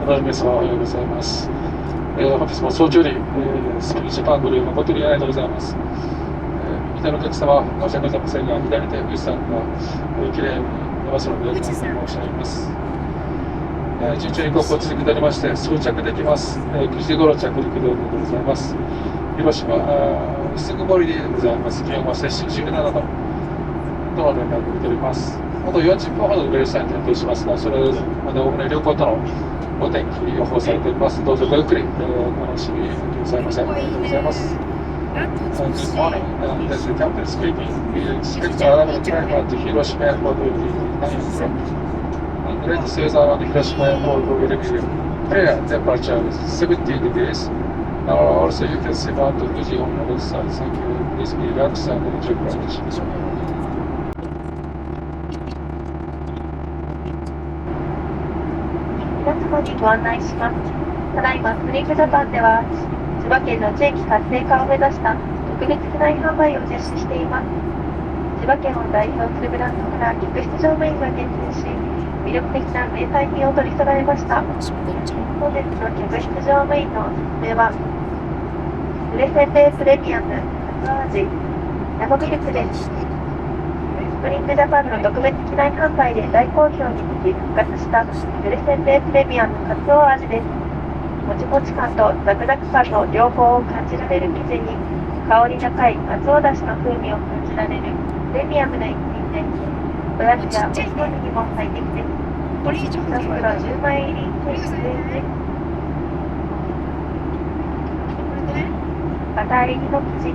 皆様おはようございます。本日も早朝より、スピードジャパンご利用誠にありがとうございます。右手のお客様、申し訳ございませんが、左手、富士山がきれいに出ますので、ご安心申し上げます。順調に交通下りまして、到着できます。9時頃着陸でございます。広島、薄曇りでございます。気温は摂氏17度。の連絡を受けております。あと40分ほどでベルサイン点灯しますが、それまでおおむね良好とのお天気予報されております。どうぞごゆっくり、お楽しみくださいませ。ありがとうございます。Good morning, this is the captain speaking. We expect arrival driver to Hiroshima Airport will be 9 o'clock. And the latest weather around Hiroshima Airport will be clear. Temperature is 17 degrees. Now also you can see Mount Fuji on the left side. Thank you. Please be relaxed and enjoy your flight. にご案内します。ただいまスプリングジャパンでは千葉県の地域活性化を目指した特別機内販売を実施しています。千葉県を代表するブランドから客室乗務員が厳選し、魅力的な名産品を取り揃えました。本日の客室乗務員のおすすめはぬれせんべいプレミアム厚味生ミルクです。スプリングジャパンの特別機内販売で大好評につき復活したぬれせんべいプレミアムカツオ味です。もちもち感とザクザク感の両方を感じられる生地に香り高いカツオだしの風味を感じられるプレミアムな一品です。おやつやおつまみにも最適です。1袋10枚入り定食です。バター入りの生地に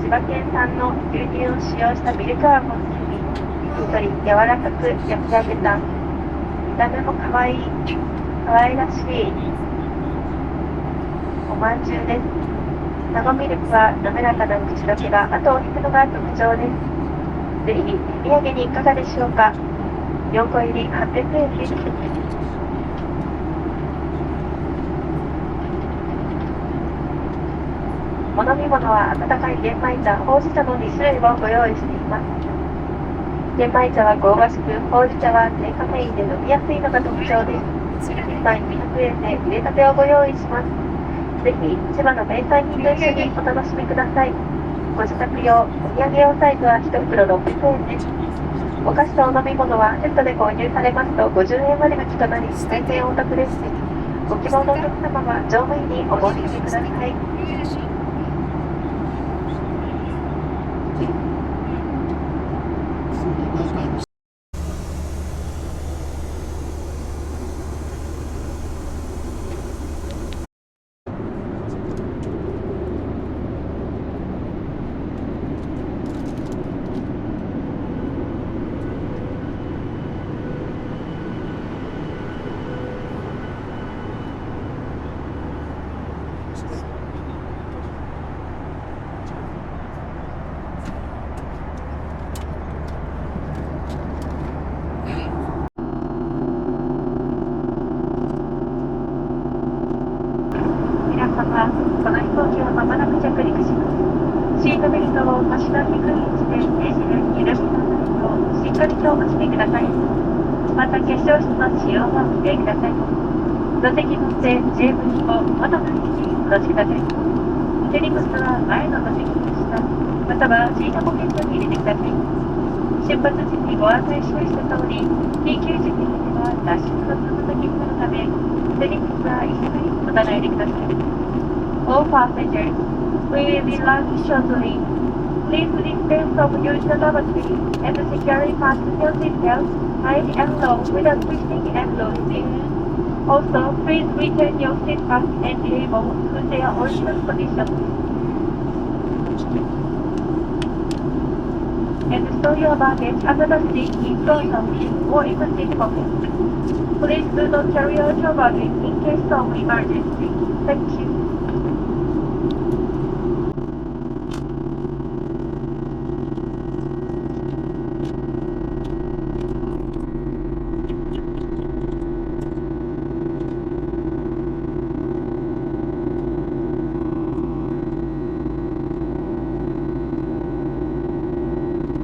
千葉県産の牛乳を使用したミルクあんを包み、しっとり柔らかく焼き上げた見た目も可愛らしいおまんじゅうです。生ミルクは滑らかな口どけが後を引くのが特徴です。ぜひ手土産にいかがでしょうか。4個入り800円です。お飲み物は温かい玄米茶、ほうじ茶の2種類をご用意しています。玄米茶は香ばしく、ほうじ茶は低カフェインで飲みやすいのが特徴です。1杯200円で入れたてをご用意します。ぜひ千葉の名産品と一緒にお楽しみください。ご自宅用お土産用サイズは1袋600円です。お菓子とお飲み物はセットで購入されますと50円割引となり、大変お得です。ご希望のお客様は乗務員にお申し込みください。この飛行機はまもなく着陸します。シートベルトを腰の低い位置でネジで緩みのないようしっかりとおしてください。また化粧室の使用もおしてください。座席の背、テーブルを元の位置に戻してください。手荷物は前の座席の下、またはシートポケットに入れてください。出発時にご案内しました通り、緊急時には脱出の続きになるため、手荷物は一緒に持たないでください。All passengers, we will be landing shortly. Please refrain from using the lavatory and securely fasten your seatbelts high and low without twisting and loosening. Also, please retain your seat back and table to their original position. And store your baggage under the seat in front of you or in the seat pocket. Please do not carry out your baggage in case of emergency. Thank you. は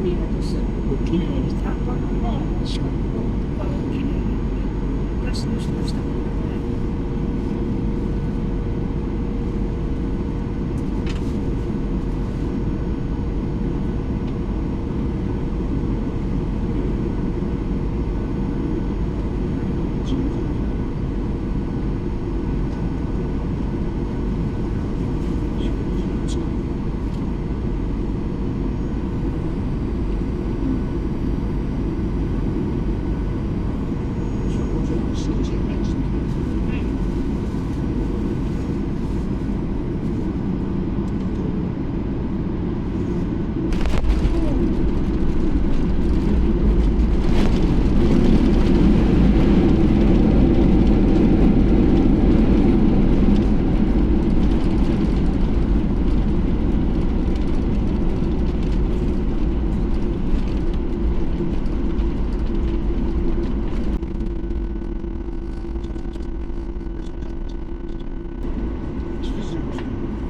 見渡す綺麗に散歩のね、四国とかを綺麗に昔の人がしたものね。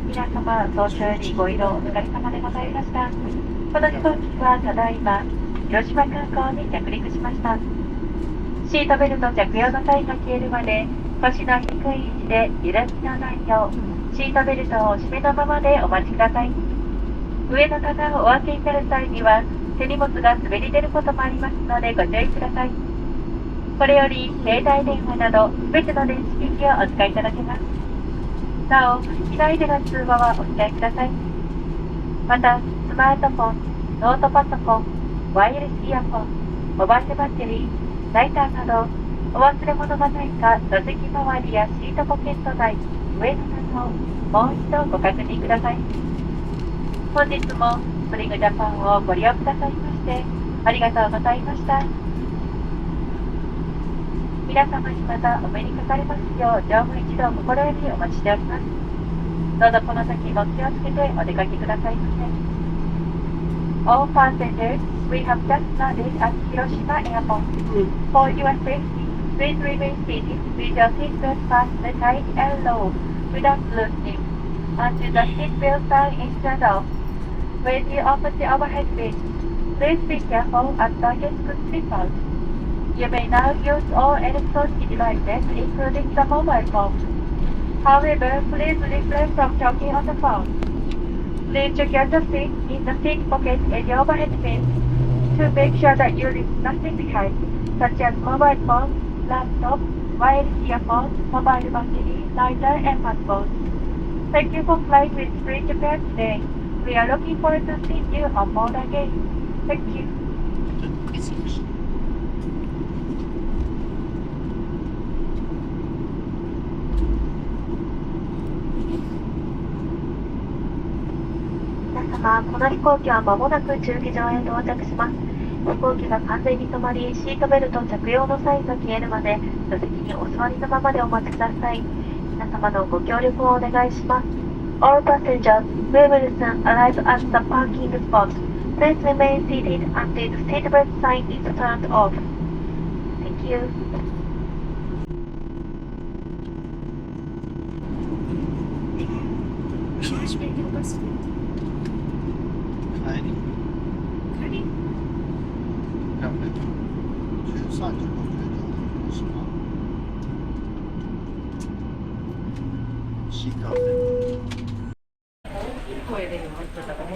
皆様、早朝よりご移動お疲れ様でございました。この飛行機はただいま広島空港に着陸しました。シートベルト着用の際が消えるまで腰の低い位置で揺らぎのないようシートベルトをお締めのままでお待ちください。上の棚をお開けになる際には手荷物が滑り出ることもありますのでご注意ください。これより携帯電話など全ての電子機器をお使いいただけます。なお、機内での通話はお控えください。また、スマートフォン、ノートパソコン、ワイヤレスイヤホン、モバイルバッテリー、ライターなど、お忘れ物がないか、座席周りやシートポケット内、上の棚をもう一度ご確認ください。本日もスプリングジャパンをご利用くださいまして、ありがとうございました。皆様にまたお目にかかれますよう乗務一同心よりお待ちしております。どうぞこの先も気をつけてお出かけくださいませ。All passengers, we have just landed at Hiroshima Airport. For your safety, please remain seated with your seatbelt fastened tight and low without loosening until the seatbelt sign is turned off. When you open the overhead bin, please be careful as luggage could slip out. You may now use all electronic devices, including the mobile phone. However, please refrain from talking on the phone. Please check your seat in the seat pocket and the overhead bin to make sure that you leave nothing behind, such as mobile phone, laptop, wireless earphones, mobile battery, lighter, and passport. Thank you for flying with Free Japan today. We are looking forward to seeing you on board again. Thank you. 皆様、この飛行機は間もなく駐機場へ到着します。飛行機が完全に止まり、シートベルト着用のサインが消えるまで、座席にお座りのままでお待ちください。皆様のご協力をお願いします。All passengers, we will soon arrive at the parking spot. Please remain seated until the seatbelt sign is turned off. Thank you. 広島行きのバスで帰り帰りやめた13時50分広島シーカーで声で待ってたからね。